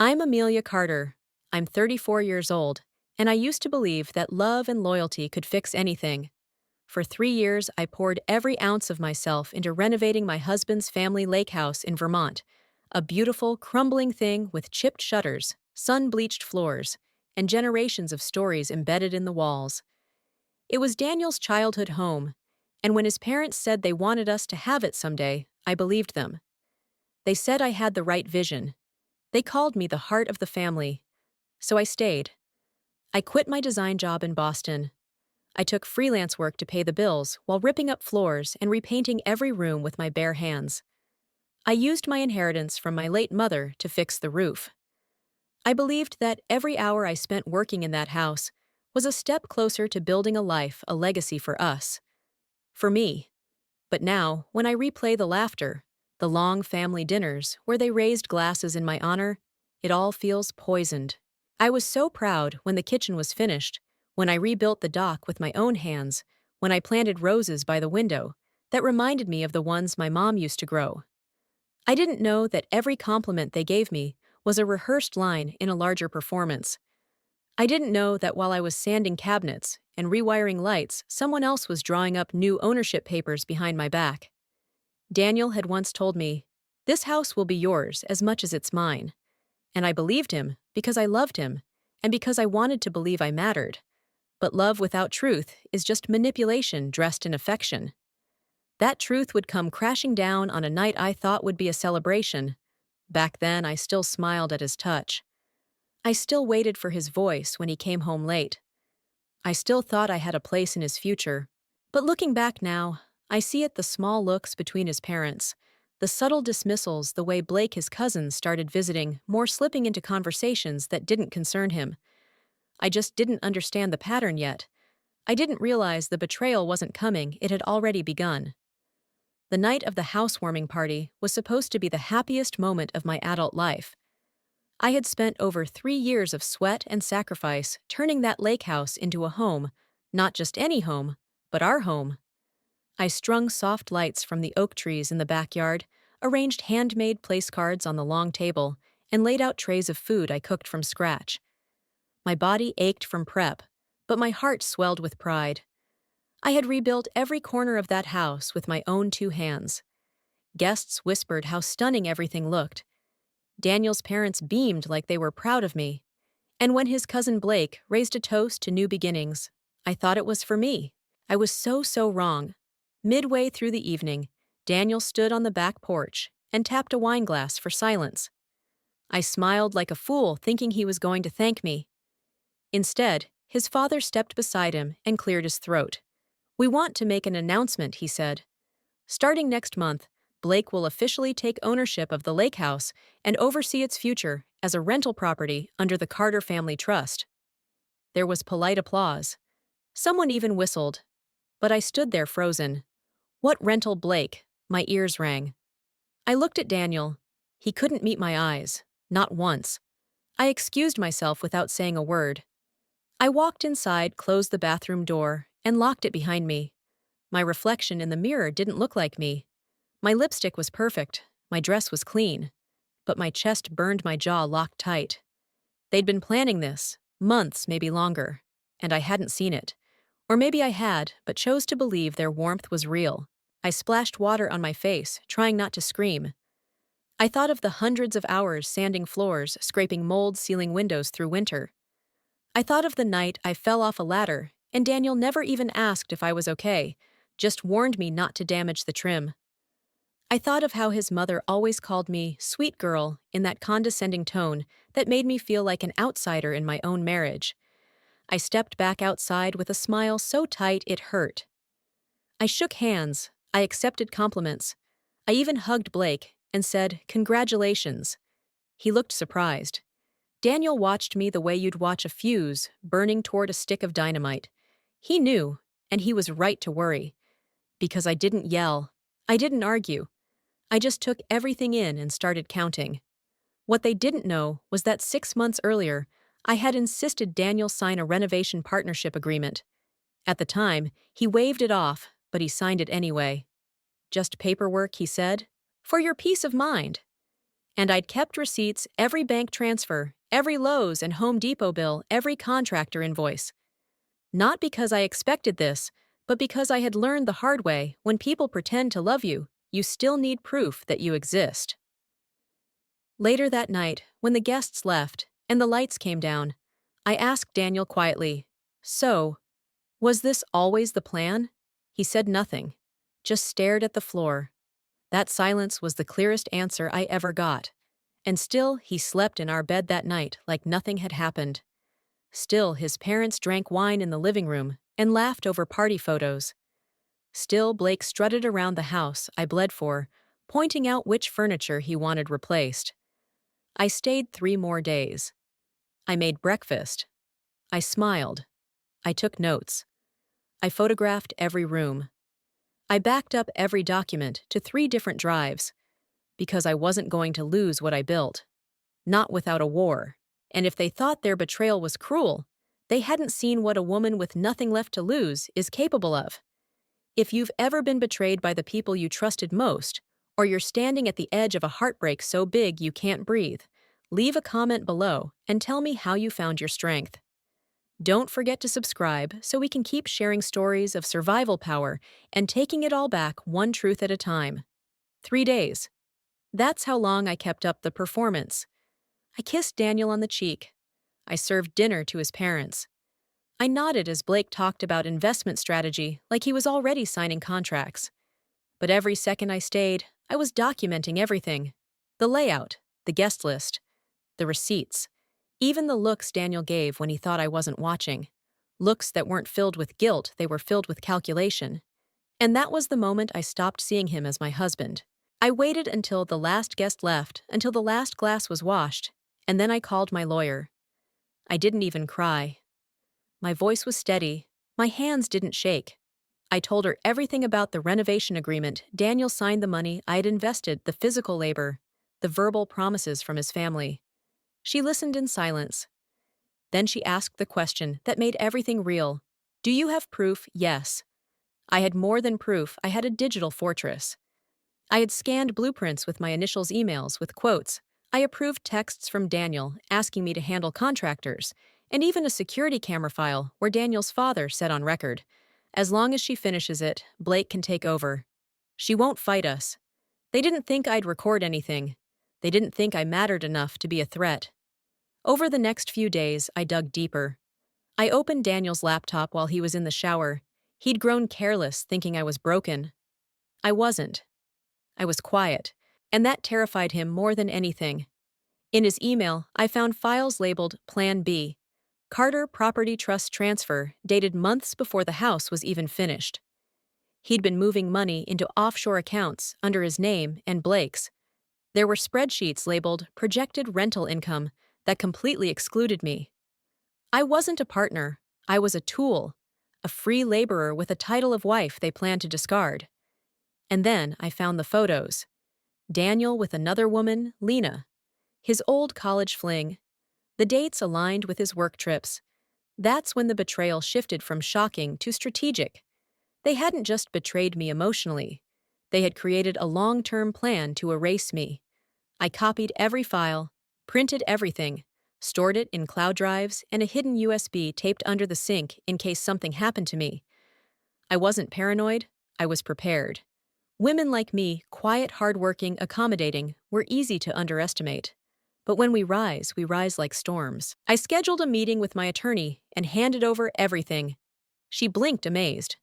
I'm Amelia Carter. I'm 34 years old, and I used to believe that love and loyalty could fix anything. For 3 years, I poured every ounce of myself into renovating my husband's family lake house in Vermont, a beautiful, crumbling thing with chipped shutters, sun-bleached floors, and generations of stories embedded in the walls. It was Daniel's childhood home, and when his parents said they wanted us to have it someday, I believed them. They said I had the right vision. They called me the heart of the family, so I stayed. I quit my design job in Boston. I took freelance work to pay the bills while ripping up floors and repainting every room with my bare hands. I used my inheritance from my late mother to fix the roof. I believed that every hour I spent working in that house was a step closer to building a life, a legacy for us. For me. But now, when I replay the laughter, the long family dinners where they raised glasses in my honor, it all feels poisoned. I was so proud when the kitchen was finished, when I rebuilt the dock with my own hands, when I planted roses by the window that reminded me of the ones my mom used to grow. I didn't know that every compliment they gave me was a rehearsed line in a larger performance. I didn't know that while I was sanding cabinets and rewiring lights, someone else was drawing up new ownership papers behind my back. Daniel had once told me, "This house will be yours as much as it's mine." And I believed him because I loved him and because I wanted to believe I mattered. But love without truth is just manipulation dressed in affection. That truth would come crashing down on a night I thought would be a celebration. Back then, I still smiled at his touch. I still waited for his voice when he came home late. I still thought I had a place in his future. But looking back now, I see it the small looks between his parents, the subtle dismissals, the way Blake, his cousin, started visiting, more slipping into conversations that didn't concern him. I just didn't understand the pattern yet. I didn't realize the betrayal wasn't coming, it had already begun. The night of the housewarming party was supposed to be the happiest moment of my adult life. I had spent over 3 years of sweat and sacrifice turning that lake house into a home, not just any home, but our home. I strung soft lights from the oak trees in the backyard, arranged handmade place cards on the long table, and laid out trays of food I cooked from scratch. My body ached from prep, but my heart swelled with pride. I had rebuilt every corner of that house with my own 2 hands. Guests whispered how stunning everything looked. Daniel's parents beamed like they were proud of me. And when his cousin Blake raised a toast to new beginnings, I thought it was for me. I was so wrong. Midway through the evening, Daniel stood on the back porch and tapped a wine glass for silence. I smiled like a fool, thinking he was going to thank me. Instead, his father stepped beside him and cleared his throat. "We want to make an announcement," he said. "Starting next month, Blake will officially take ownership of the lake house and oversee its future as a rental property under the Carter Family Trust." There was polite applause. Someone even whistled. But I stood there frozen. What rental, Blake? My ears rang. I looked at Daniel. He couldn't meet my eyes. Not once. I excused myself without saying a word. I walked inside, closed the bathroom door, and locked it behind me. My reflection in the mirror didn't look like me. My lipstick was perfect. My dress was clean. But my chest burned, my jaw locked tight. They'd been planning this, months, maybe longer, and I hadn't seen it. Or maybe I had, but chose to believe their warmth was real. I splashed water on my face, trying not to scream. I thought of the hundreds of hours sanding floors, scraping mold, sealing windows through winter. I thought of the night I fell off a ladder, and Daniel never even asked if I was okay, just warned me not to damage the trim. I thought of how his mother always called me "sweet girl" in that condescending tone that made me feel like an outsider in my own marriage. I stepped back outside with a smile so tight it hurt. I shook hands. I accepted compliments. I even hugged Blake and said, "Congratulations." He looked surprised. Daniel watched me the way you'd watch a fuse burning toward a stick of dynamite. He knew, and he was right to worry. Because I didn't yell. I didn't argue. I just took everything in and started counting. What they didn't know was that 6 months earlier, I had insisted Daniel sign a renovation partnership agreement. At the time, he waved it off, but he signed it anyway. "Just paperwork," he said. "For your peace of mind." And I'd kept receipts, every bank transfer, every Lowe's and Home Depot bill, every contractor invoice. Not because I expected this, but because I had learned the hard way when people pretend to love you, you still need proof that you exist. Later that night, when the guests left and the lights came down, I asked Daniel quietly, "So, was this always the plan?" He said nothing, just stared at the floor. That silence was the clearest answer I ever got. And still, he slept in our bed that night like nothing had happened. Still, his parents drank wine in the living room and laughed over party photos. Still, Blake strutted around the house I bled for, pointing out which furniture he wanted replaced. I stayed 3 more days. I made breakfast. I smiled. I took notes. I photographed every room. I backed up every document to 3 different drives, because I wasn't going to lose what I built. Not without a war. And if they thought their betrayal was cruel, they hadn't seen what a woman with nothing left to lose is capable of. If you've ever been betrayed by the people you trusted most, or you're standing at the edge of a heartbreak so big you can't breathe, leave a comment below and tell me how you found your strength. Don't forget to subscribe so we can keep sharing stories of survival power and taking it all back one truth at a time. 3 days. That's how long I kept up the performance. I kissed Daniel on the cheek. I served dinner to his parents. I nodded as Blake talked about investment strategy like he was already signing contracts. But every second I stayed, I was documenting everything. The layout, the guest list, the receipts, even the looks Daniel gave when he thought I wasn't watching. Looks that weren't filled with guilt, they were filled with calculation. And that was the moment I stopped seeing him as my husband. I waited until the last guest left, until the last glass was washed, and then I called my lawyer. I didn't even cry. My voice was steady. My hands didn't shake. I told her everything about the renovation agreement. Daniel signed the money I had invested, the physical labor, the verbal promises from his family. She listened in silence. Then she asked the question that made everything real. "Do you have proof?" Yes. I had more than proof. I had a digital fortress. I had scanned blueprints with my initials, emails with quotes. I approved texts from Daniel asking me to handle contractors, and even a security camera file where Daniel's father said on record, "As long as she finishes it, Blake can take over. She won't fight us." They didn't think I'd record anything. They didn't think I mattered enough to be a threat. Over the next few days, I dug deeper. I opened Daniel's laptop while he was in the shower. He'd grown careless, thinking I was broken. I wasn't. I was quiet, and that terrified him more than anything. In his email, I found files labeled Plan B, Carter Property Trust Transfer, dated months before the house was even finished. He'd been moving money into offshore accounts under his name and Blake's. There were spreadsheets labeled Projected Rental Income that completely excluded me. I wasn't a partner. I was a tool, a free laborer with a title of wife they planned to discard. And then I found the photos. Daniel with another woman, Lena. His old college fling. The dates aligned with his work trips. That's when the betrayal shifted from shocking to strategic. They hadn't just betrayed me emotionally. They had created a long-term plan to erase me. I copied every file, printed everything, stored it in cloud drives and a hidden USB taped under the sink in case something happened to me. I wasn't paranoid. I was prepared. Women like me, quiet, hardworking, accommodating, were easy to underestimate. But when we rise like storms. I scheduled a meeting with my attorney and handed over everything. She blinked, amazed.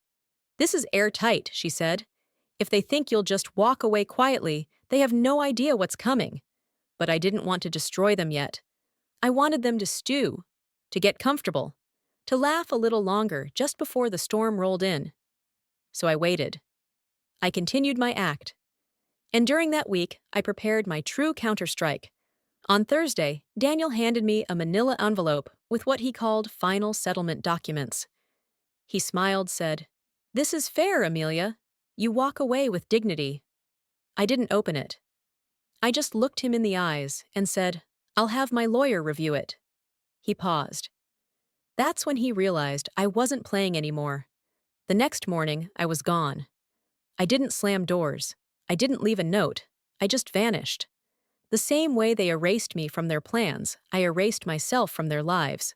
"This is airtight," she said. "If they think you'll just walk away quietly, they have no idea what's coming." But I didn't want to destroy them yet. I wanted them to stew, to get comfortable, to laugh a little longer just before the storm rolled in. So I waited. I continued my act. And during that week, I prepared my true counterstrike. On Thursday, Daniel handed me a manila envelope with what he called final settlement documents. He smiled, said, "This is fair, Amelia. You walk away with dignity." I didn't open it. I just looked him in the eyes and said, "I'll have my lawyer review it." He paused. That's when he realized I wasn't playing anymore. The next morning, I was gone. I didn't slam doors. I didn't leave a note. I just vanished. The same way they erased me from their plans, I erased myself from their lives.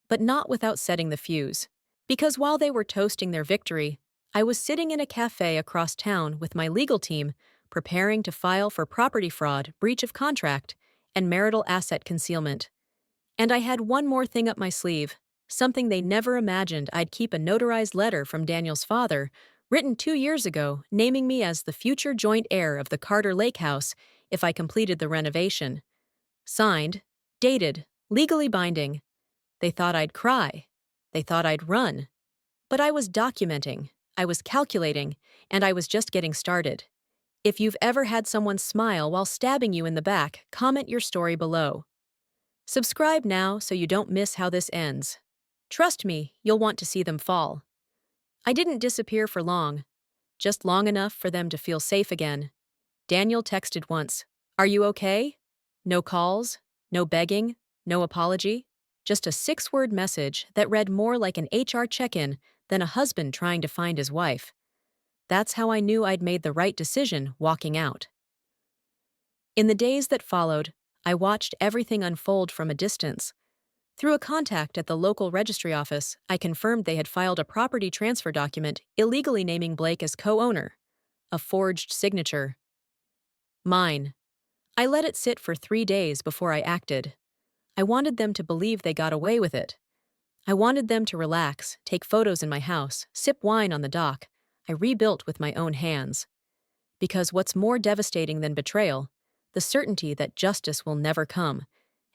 But not without setting the fuse. Because while they were toasting their victory, I was sitting in a cafe across town with my legal team, preparing to file for property fraud, breach of contract, and marital asset concealment. And I had one more thing up my sleeve, something they never imagined. I'd keep a notarized letter from Daniel's father, written 2 years ago, naming me as the future joint heir of the Carter Lakehouse if I completed the renovation. Signed, dated, legally binding. They thought I'd cry. They thought I'd run. But I was documenting, I was calculating, and I was just getting started. If you've ever had someone smile while stabbing you in the back, comment your story below. Subscribe now so you don't miss how this ends. Trust me, you'll want to see them fall. I didn't disappear for long, just long enough for them to feel safe again. Daniel texted once, "Are you okay?" No calls, no begging, no apology. Just a 6-word message that read more like an HR check-in than a husband trying to find his wife. That's how I knew I'd made the right decision walking out. In the days that followed, I watched everything unfold from a distance. Through a contact at the local registry office, I confirmed they had filed a property transfer document illegally naming Blake as co-owner. A forged signature. Mine. I let it sit for 3 days before I acted. I wanted them to believe they got away with it. I wanted them to relax, take photos in my house, sip wine on the dock. I rebuilt with my own hands. Because what's more devastating than betrayal? The certainty that justice will never come,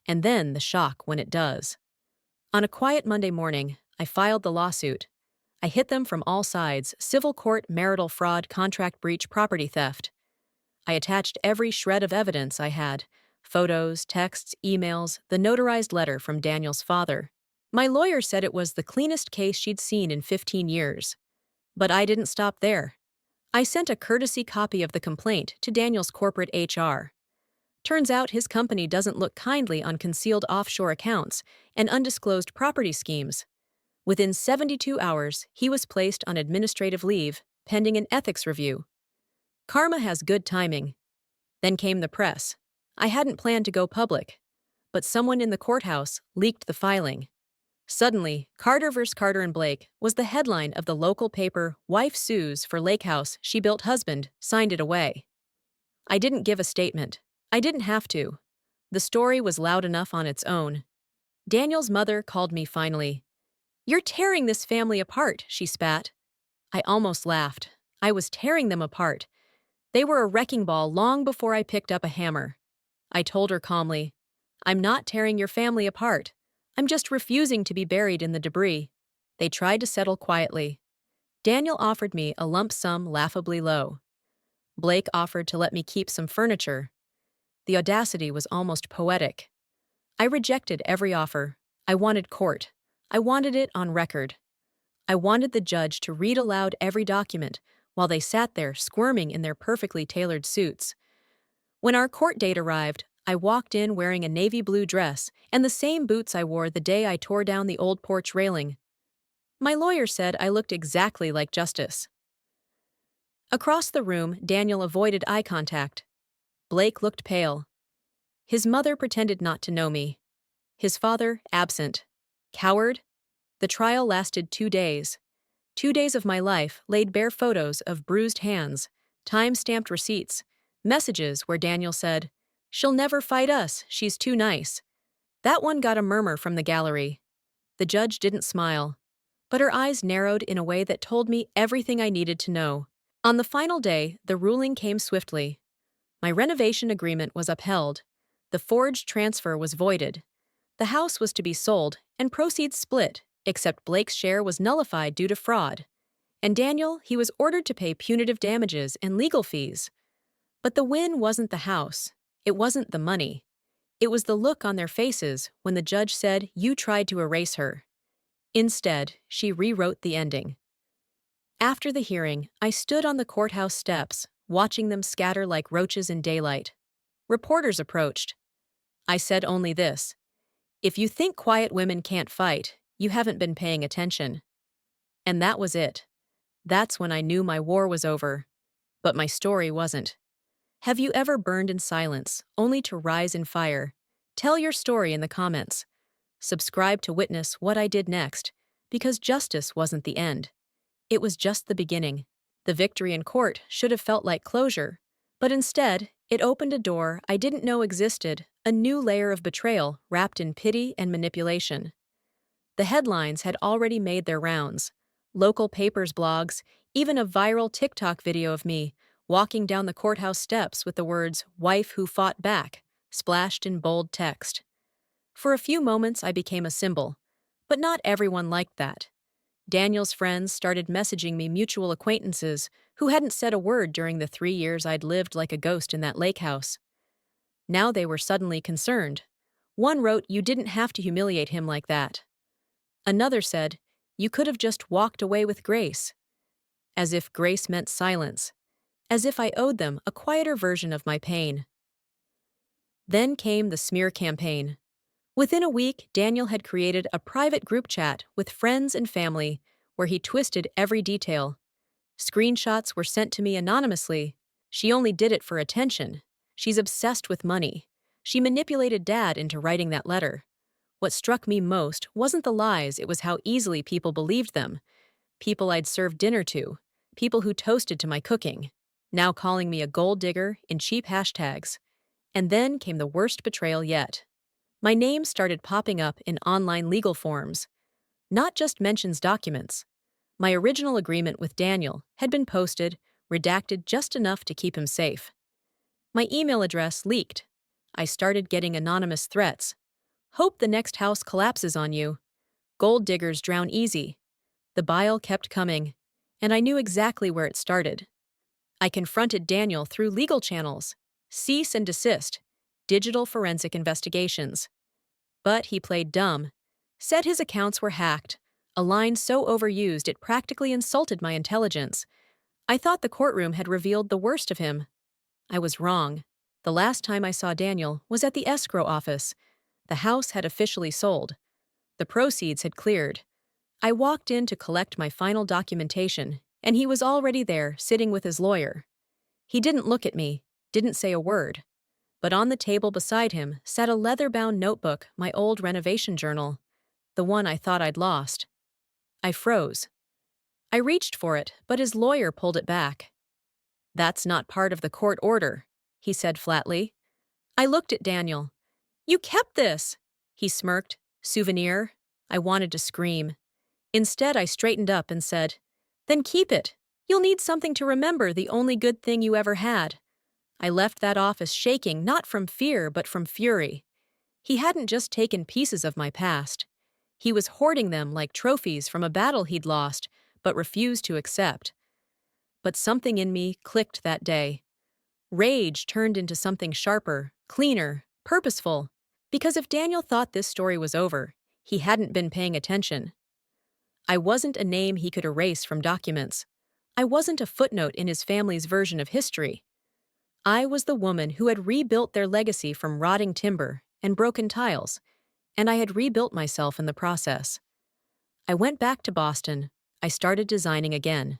and then the shock when it does. On a quiet Monday morning, I filed the lawsuit. I hit them from all sides: civil court, marital fraud, contract breach, property theft. I attached every shred of evidence I had: photos, texts, emails, the notarized letter from Daniel's father. My lawyer said it was the cleanest case she'd seen in 15 years. But I didn't stop there. I sent a courtesy copy of the complaint to Daniel's corporate HR. Turns out his company doesn't look kindly on concealed offshore accounts and undisclosed property schemes. Within 72 hours, he was placed on administrative leave, pending an ethics review. Karma has good timing. Then came the press. I hadn't planned to go public, but someone in the courthouse leaked the filing. Suddenly, Carter vs. Carter and Blake was the headline of the local paper. Wife sues for Lakehouse she built, husband signed it away. I didn't give a statement. I didn't have to. The story was loud enough on its own. Daniel's mother called me finally. "You're tearing this family apart," she spat. I almost laughed. I was tearing them apart. They were a wrecking ball long before I picked up a hammer. I told her calmly, "I'm not tearing your family apart. I'm just refusing to be buried in the debris." They tried to settle quietly. Daniel offered me a lump sum laughably low. Blake offered to let me keep some furniture. The audacity was almost poetic. I rejected every offer. I wanted court. I wanted it on record. I wanted the judge to read aloud every document while they sat there squirming in their perfectly tailored suits. When our court date arrived, I walked in wearing a navy blue dress and the same boots I wore the day I tore down the old porch railing. My lawyer said I looked exactly like justice. Across the room, Daniel avoided eye contact. Blake looked pale. His mother pretended not to know me. His father, absent. Coward? The trial lasted 2 days. 2 days of my life laid bare photos of bruised hands, time-stamped receipts, messages where Daniel said, "She'll never fight us, she's too nice." That one got a murmur from the gallery. The judge didn't smile, but her eyes narrowed in a way that told me everything I needed to know. On the final day, the ruling came swiftly. My renovation agreement was upheld. The forged transfer was voided. The house was to be sold, and proceeds split, except Blake's share was nullified due to fraud. And Daniel, he was ordered to pay punitive damages and legal fees. But the win wasn't the house. It wasn't the money. It was the look on their faces when the judge said, "You tried to erase her." Instead, she rewrote the ending. After the hearing, I stood on the courthouse steps, watching them scatter like roaches in daylight. Reporters approached. I said only this: "If you think quiet women can't fight, you haven't been paying attention." And that was it. That's when I knew my war was over. But my story wasn't. Have you ever burned in silence, only to rise in fire? Tell your story in the comments. Subscribe to witness what I did next, because justice wasn't the end. It was just the beginning. The victory in court should have felt like closure, but instead, it opened a door I didn't know existed, a new layer of betrayal wrapped in pity and manipulation. The headlines had already made their rounds. Local papers, blogs, even a viral TikTok video of me walking down the courthouse steps with the words, "Wife who fought back," splashed in bold text. For a few moments, I became a symbol. But not everyone liked that. Daniel's friends started messaging me, mutual acquaintances who hadn't said a word during the 3 years I'd lived like a ghost in that lake house. Now they were suddenly concerned. One wrote, "You didn't have to humiliate him like that." Another said, "You could have just walked away with grace." As if grace meant silence. As if I owed them a quieter version of my pain. Then came the smear campaign. Within a week, Daniel had created a private group chat with friends and family where he twisted every detail. Screenshots were sent to me anonymously. She only did it for attention. She's obsessed with money. She manipulated Dad into writing that letter. What struck me most wasn't the lies, it was how easily people believed them. People I'd served dinner to. People who toasted to my cooking. Now calling me a gold digger in cheap hashtags. And then came the worst betrayal yet. My name started popping up in online legal forms. Not just mentions documents. My original agreement with Daniel had been posted, redacted just enough to keep him safe. My email address leaked. I started getting anonymous threats. "Hope the next house collapses on you. Gold diggers drown easy." The bile kept coming, and I knew exactly where it started. I confronted Daniel through legal channels, cease and desist, digital forensic investigations. But he played dumb, said his accounts were hacked, a line so overused it practically insulted my intelligence. I thought the courtroom had revealed the worst of him. I was wrong. The last time I saw Daniel was at the escrow office. The house had officially sold. The proceeds had cleared. I walked in to collect my final documentation, and he was already there, sitting with his lawyer. He didn't look at me, didn't say a word. But on the table beside him sat a leather-bound notebook, my old renovation journal, the one I thought I'd lost. I froze. I reached for it, but his lawyer pulled it back. "That's not part of the court order," he said flatly. I looked at Daniel. "You kept this!" He smirked. "Souvenir?" I wanted to scream. Instead, I straightened up and said, "Then keep it. You'll need something to remember the only good thing you ever had." I left that office shaking, not from fear, but from fury. He hadn't just taken pieces of my past. He was hoarding them like trophies from a battle he'd lost, but refused to accept. But something in me clicked that day. Rage turned into something sharper, cleaner, purposeful. Because if Daniel thought this story was over, he hadn't been paying attention. I wasn't a name he could erase from documents. I wasn't a footnote in his family's version of history. I was the woman who had rebuilt their legacy from rotting timber and broken tiles, and I had rebuilt myself in the process. I went back to Boston. I started designing again.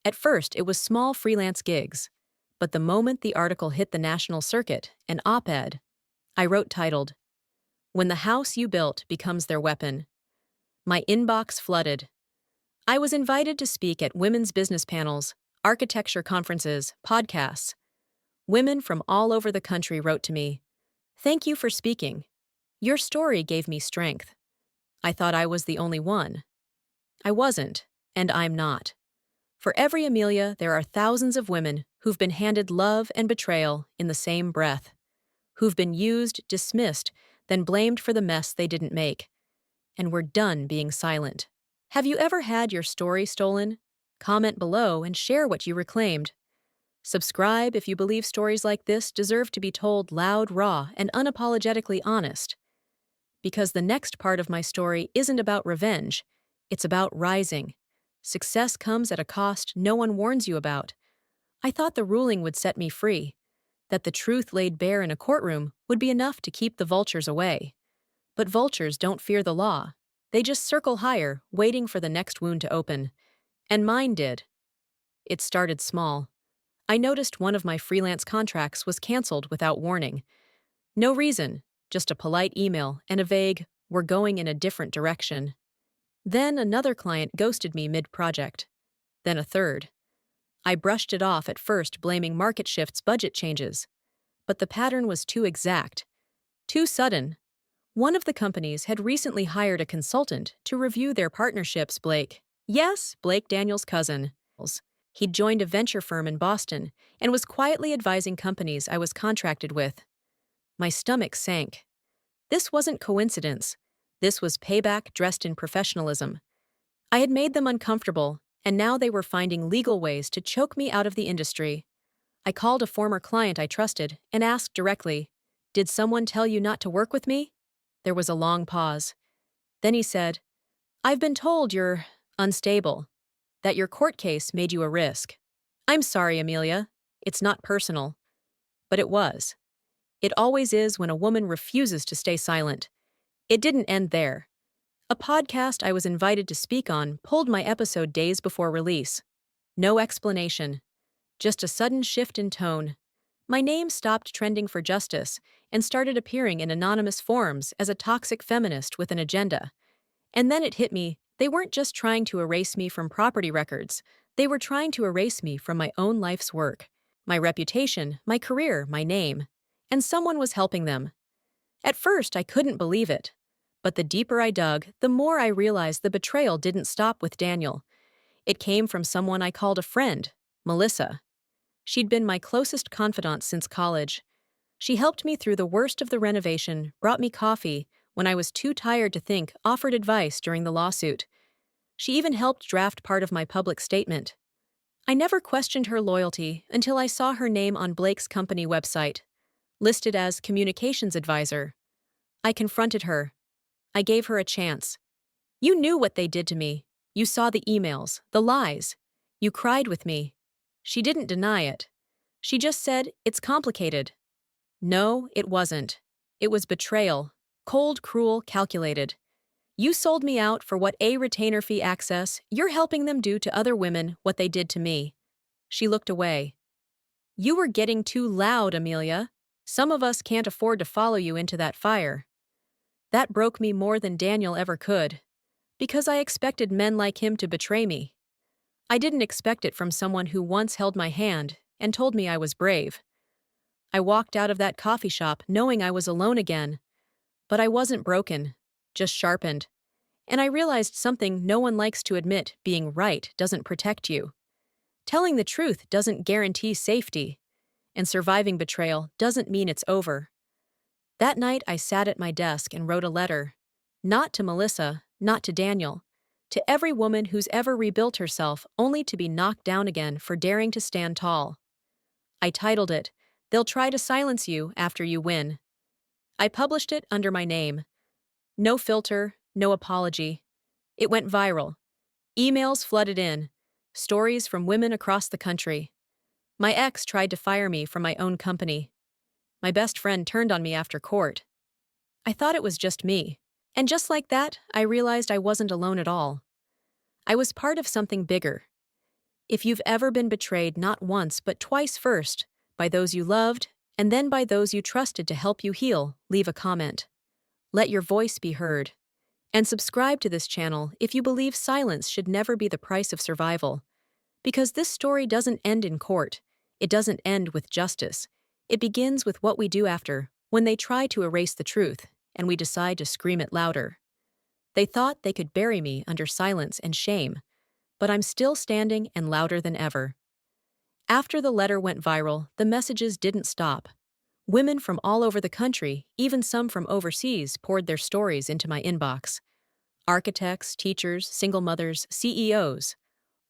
At first, it was small freelance gigs, but the moment the article hit the national circuit, an op-ed, I wrote titled, "When the House You Built Becomes Their Weapon," my inbox flooded. I was invited to speak at women's business panels, architecture conferences, podcasts. Women from all over the country wrote to me, "Thank you for speaking. Your story gave me strength." I thought I was the only one. I wasn't, and I'm not. For every Amelia, there are thousands of women who've been handed love and betrayal in the same breath, who've been used, dismissed, then blamed for the mess they didn't make. And we're done being silent. Have you ever had your story stolen? Comment below and share what you reclaimed. Subscribe if you believe stories like this deserve to be told loud, raw, and unapologetically honest. Because the next part of my story isn't about revenge, it's about rising. Success comes at a cost no one warns you about. I thought the ruling would set me free, that the truth laid bare in a courtroom would be enough to keep the vultures away. But vultures don't fear the law. They just circle higher, waiting for the next wound to open. And mine did. It started small. I noticed one of my freelance contracts was canceled without warning. No reason, just a polite email and a vague, "We're going in a different direction." Then another client ghosted me mid-project. Then a third. I brushed it off at first, blaming market shifts, budget changes. But the pattern was too exact, too sudden. One of the companies had recently hired a consultant to review their partnerships. Blake. Yes, Blake, Daniel's cousin. He'd joined a venture firm in Boston and was quietly advising companies I was contracted with. My stomach sank. This wasn't coincidence. This was payback dressed in professionalism. I had made them uncomfortable, and now they were finding legal ways to choke me out of the industry. I called a former client I trusted and asked directly, "Did someone tell you not to work with me?" There was a long pause. Then he said, "I've been told you're unstable, that your court case made you a risk." "I'm sorry, Amelia. It's not personal." But it was. It always is when a woman refuses to stay silent. It didn't end there. A podcast I was invited to speak on pulled my episode days before release. No explanation. Just a sudden shift in tone. My name stopped trending for justice and started appearing in anonymous forums as a toxic feminist with an agenda. And then it hit me, they weren't just trying to erase me from property records, they were trying to erase me from my own life's work, my reputation, my career, my name. And someone was helping them. At first, I couldn't believe it. But the deeper I dug, the more I realized the betrayal didn't stop with Daniel. It came from someone I called a friend, Melissa. She'd been my closest confidant since college. She helped me through the worst of the renovation, brought me coffee when I was too tired to think, offered advice during the lawsuit. She even helped draft part of my public statement. I never questioned her loyalty until I saw her name on Blake's company website, listed as communications advisor. I confronted her. I gave her a chance. "You knew what they did to me. You saw the emails, the lies. You cried with me." She didn't deny it. She just said, "It's complicated." No, it wasn't. It was betrayal. Cold, cruel, calculated. "You sold me out for what a retainer fee access. You're helping them do to other women what they did to me." She looked away. "You were getting too loud, Amelia. Some of us can't afford to follow you into that fire." That broke me more than Daniel ever could, because I expected men like him to betray me. I didn't expect it from someone who once held my hand and told me I was brave. I walked out of that coffee shop knowing I was alone again, but I wasn't broken, just sharpened. And I realized something no one likes to admit: being right doesn't protect you. Telling the truth doesn't guarantee safety, and surviving betrayal doesn't mean it's over. That night, I sat at my desk and wrote a letter. Not to Melissa, not to Daniel. To every woman who's ever rebuilt herself only to be knocked down again for daring to stand tall. I titled it, "They'll Try to Silence You After You Win." I published it under my name. No filter, no apology. It went viral. Emails flooded in. Stories from women across the country. My ex tried to fire me from my own company. My best friend turned on me after court. I thought it was just me. And just like that, I realized I wasn't alone at all. I was part of something bigger. If you've ever been betrayed not once but twice, first by those you loved and then by those you trusted to help you heal, leave a comment. Let your voice be heard. And subscribe to this channel if you believe silence should never be the price of survival. Because this story doesn't end in court. It doesn't end with justice. It begins with what we do after, when they try to erase the truth, and we decide to scream it louder. They thought they could bury me under silence and shame, but I'm still standing and louder than ever. After the letter went viral, the messages didn't stop. Women from all over the country, even some from overseas, poured their stories into my inbox. Architects, teachers, single mothers, CEOs.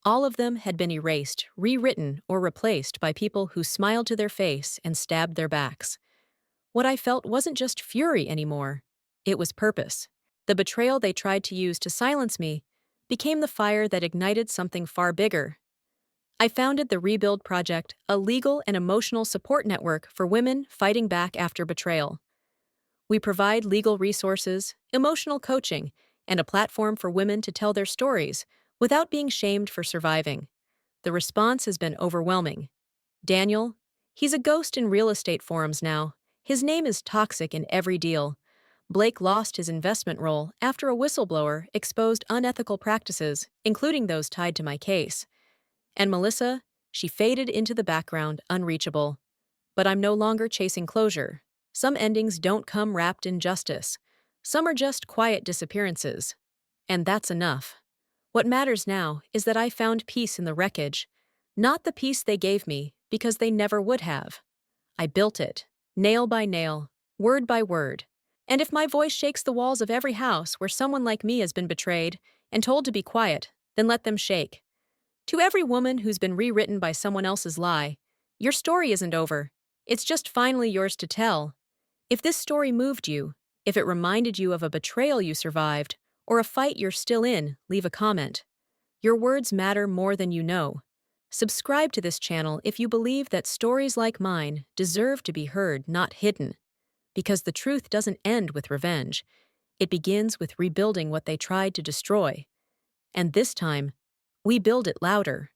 All of them had been erased, rewritten, or replaced by people who smiled to their face and stabbed their backs. What I felt wasn't just fury anymore. It was purpose. The betrayal they tried to use to silence me became the fire that ignited something far bigger. I founded the Rebuild Project, a legal and emotional support network for women fighting back after betrayal. We provide legal resources, emotional coaching, and a platform for women to tell their stories without being shamed for surviving. The response has been overwhelming. Daniel? He's a ghost in real estate forums now. His name is toxic in every deal. Blake lost his investment role after a whistleblower exposed unethical practices, including those tied to my case. And Melissa? She faded into the background, unreachable. But I'm no longer chasing closure. Some endings don't come wrapped in justice. Some are just quiet disappearances. And that's enough. What matters now is that I found peace in the wreckage, not the peace they gave me, because they never would have. I built it, nail by nail, word by word. And if my voice shakes the walls of every house where someone like me has been betrayed and told to be quiet, then let them shake. To every woman who's been rewritten by someone else's lie, your story isn't over. It's just finally yours to tell. If this story moved you, if it reminded you of a betrayal you survived, or a fight you're still in, leave a comment. Your words matter more than you know. Subscribe to this channel if you believe that stories like mine deserve to be heard, not hidden. Because the truth doesn't end with revenge. It begins with rebuilding what they tried to destroy. And this time, we build it louder.